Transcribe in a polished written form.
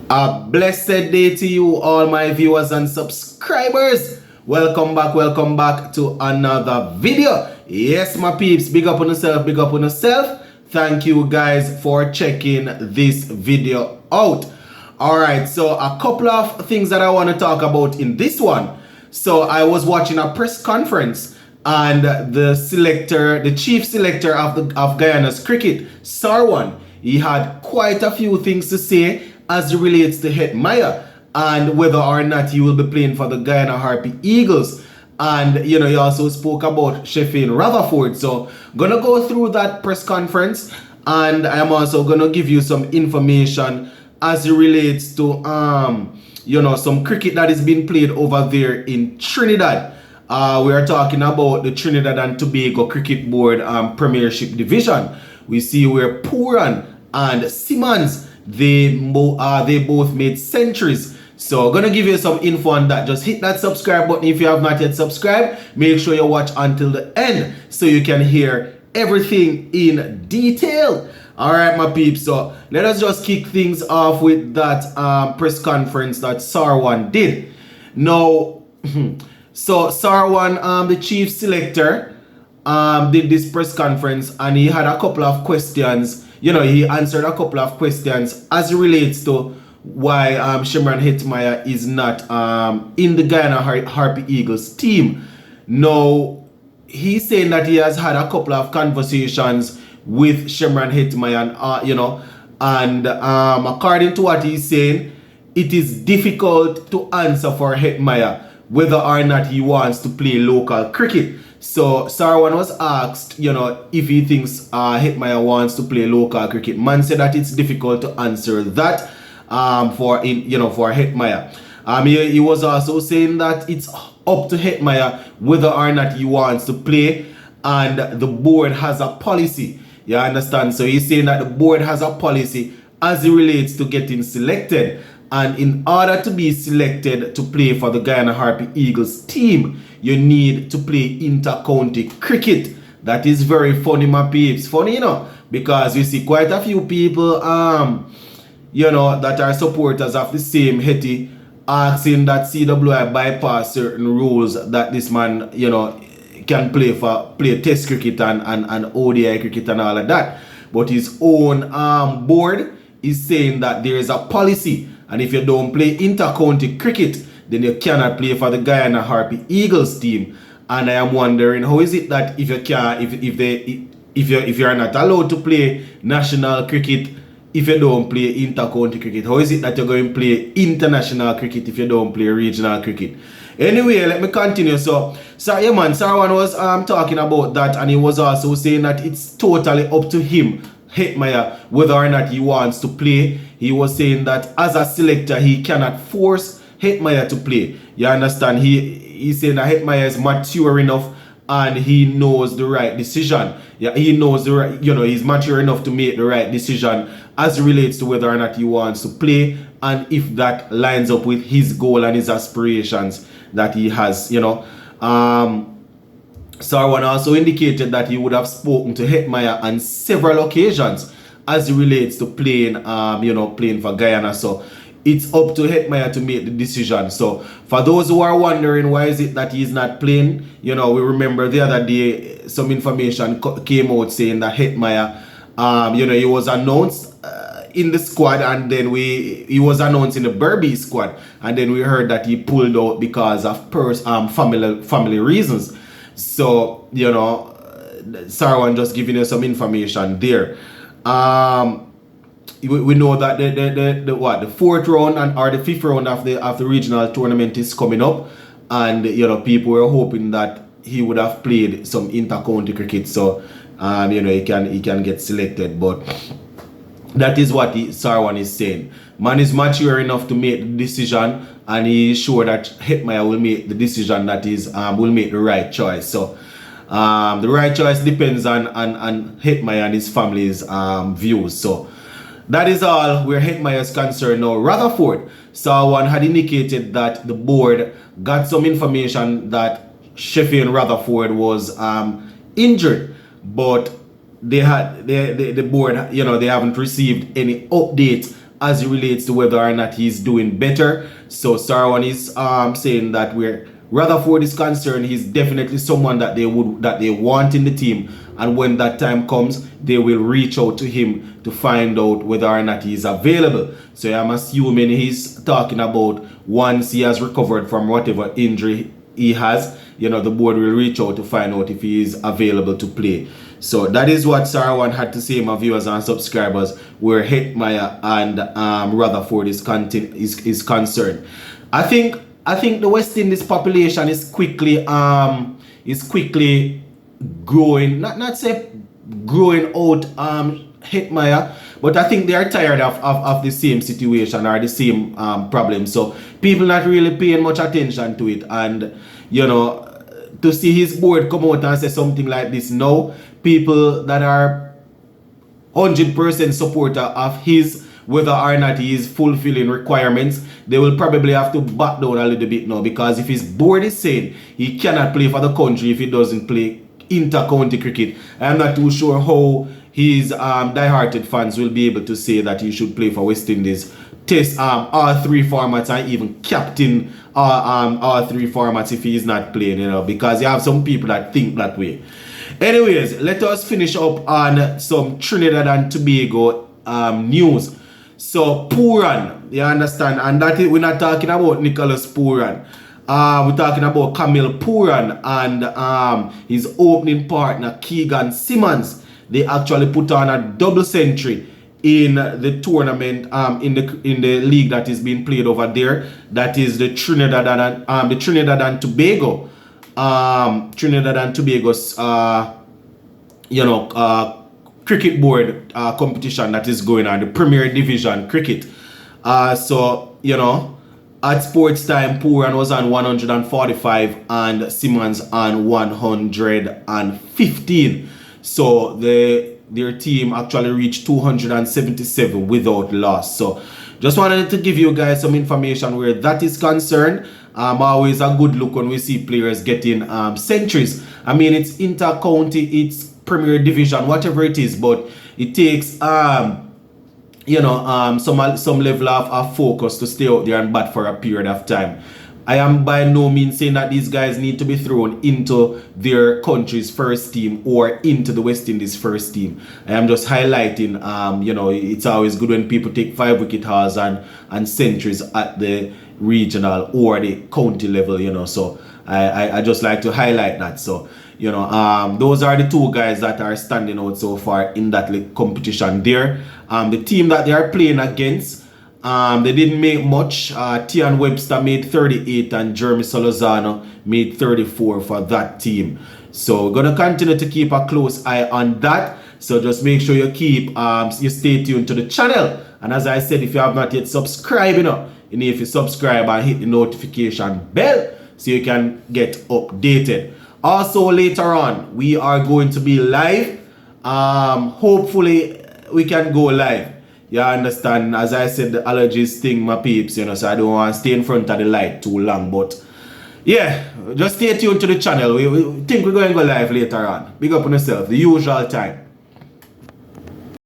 A blessed day to you, all my viewers and subscribers. Welcome back to another video. Yes, my peeps, big up on yourself, big up on yourself. Thank you guys for checking this video out. Alright, so a couple of things that I want to talk about in this one. So I was watching a press conference and the chief selector of Guyana's cricket, Sarwan, he had quite a few things to say as it relates to Hetmyer and whether or not he will be playing for the Guyana Harpy Eagles. And he also spoke about Sherfane Rutherford. So gonna go through that press conference, and I am also gonna give you some information as it relates to some cricket that is being played over there in Trinidad. We are talking about the Trinidad and Tobago Cricket Board Premiership Division. We see where Pooran and Simmons, they both made centuries. So gonna give you some info on that. Just hit that subscribe button if you have not yet subscribed. Make sure you watch until the end so you can hear everything in detail. Alright, my peeps, so let us just kick things off with that press conference that Sarwan did. Now, so Sarwan, the chief selector, did this press conference, and he had a couple of questions. He answered a couple of questions as it relates to why Shimron Hetmyer is not in the Guyana Harpy Eagles team. Now, he's saying that he has had a couple of conversations with Shimron Hetmyer, and according to what he's saying, it is difficult to answer for Hetmyer whether or not he wants to play local cricket. So Sarwan was asked, if he thinks Hetmyer wants to play local cricket. Man said that it's difficult to answer that for Hetmyer. He was also saying that it's up to Hetmyer whether or not he wants to play, and the board has a policy. You understand? So he's saying that the board has a policy as it relates to getting selected. And in order to be selected to play for the Guyana Harpy Eagles team, you need to play inter-county cricket. That is very funny, my peeps. Funny, because we see quite a few people, that are supporters of the same Hetty, asking that CWI bypass certain rules that this man, can play test cricket and ODI cricket and all of that. But his own board is saying that there is a policy. And if you don't play inter-county cricket, then you cannot play for the Guyana Harpy Eagles team. And I am wondering, how is it that if you're not allowed to play national cricket if you don't play inter-county cricket? How is it that you're going to play international cricket if you don't play regional cricket? Anyway, let me continue. So Sarwan was talking about that, and he was also saying that it's totally up to him, Hetmyer, whether or not he wants to play. He was saying that as a selector, he cannot force Hetmyer to play. You understand? He's saying that Hetmyer is mature enough and he knows the right decision. Yeah, he knows the right, he's mature enough to make the right decision as it relates to whether or not he wants to play, and if that lines up with his goal and his aspirations that he has, Sarwan also indicated that he would have spoken to Hetmyer on several occasions as it relates to playing, playing for Guyana. So it's up to Hetmyer to make the decision. So for those who are wondering why is it that he's not playing, we remember the other day some information came out saying that Hetmyer, he was announced in the squad, and then he was announced in the Berby squad, and then we heard that he pulled out because of family reasons. So Sarwan just giving you some information there. We know that the fourth round or the fifth round of the regional tournament is coming up, and people were hoping that he would have played some inter-county cricket, so he can get selected. But that is what Sarwan is saying. Man is mature enough to make the decision, and he is sure that Hetmyer will make the decision that is will make the right choice. So the right choice depends on Hetmyer and his family's views. So that is all where Hetmyer is concerned. Now, Rutherford, Sarwan had indicated that the board got some information that Sherfane Rutherford was injured, but the board, they haven't received any update as it relates to whether or not he's doing better. So Sarwan is saying that where Rutherford is concerned, he's definitely someone that they want in the team, and when that time comes, they will reach out to him to find out whether or not he's available. So I'm assuming he's talking about once he has recovered from whatever injury he has, the board will reach out to find out if he is available to play. So that is what Sarwan had to say, my viewers and subscribers, where Hetmyer and Rutherford is concerned. I think the West Indies population is quickly growing, not say growing out Hetmyer, but I think they are tired of the same situation or the same problem. So people not really paying much attention to it, and to see his board come out and say something like this now, people that are 100% supporter of his, whether or not he is fulfilling requirements, they will probably have to back down a little bit now, because if his board is saying he cannot play for the country if he doesn't play inter-county cricket, I'm not too sure how his die-hearted fans will be able to say that he should play for West Indies, test all three formats, and even captain all three formats if he is not playing, because you have some people that think that way. Anyways, let us finish up on some Trinidad and Tobago news. So Pooran, you understand, and that is, we're not talking about Nicholas Pooran. We're talking about Camille Pooran and his opening partner Keegan Simmons. They actually put on a double century in the tournament, in the league that is being played over there. That is the Trinidad and Tobago. Trinidad and Tobago's cricket board competition that is going on, the Premier Division cricket. So at sports time, Pooran was on 145 and Simmons on 115. So their team actually reached 277 without loss. So just wanted to give you guys some information where that is concerned. Always a good look when we see players getting centuries. I mean, it's inter-county, it's Premier Division, whatever it is, but it takes some level of focus to stay out there and bat for a period of time. I am by no means saying that these guys need to be thrown into their country's first team or into the West Indies first team. I am just highlighting, it's always good when people take 5-wicket hauls and centuries at the regional or the county level, so I just like to highlight that. So, those are the two guys that are standing out so far in that competition there. The team that they are playing against, they didn't make much. Tian Webster made 38 and Jeremy Solozano made 34 for that team. So we're gonna continue to keep a close eye on that. So just make sure you you stay tuned to the channel. And as I said, if you have not yet subscribed, if you subscribe and hit the notification bell so you can get updated. Also later on, we are going to be live. Hopefully we can go live. You understand, as I said, the allergies thing, my peeps, so I don't want to stay in front of the light too long. But yeah, just stay tuned to the channel. We think we're going to go live later on. Big up on yourself, the usual time.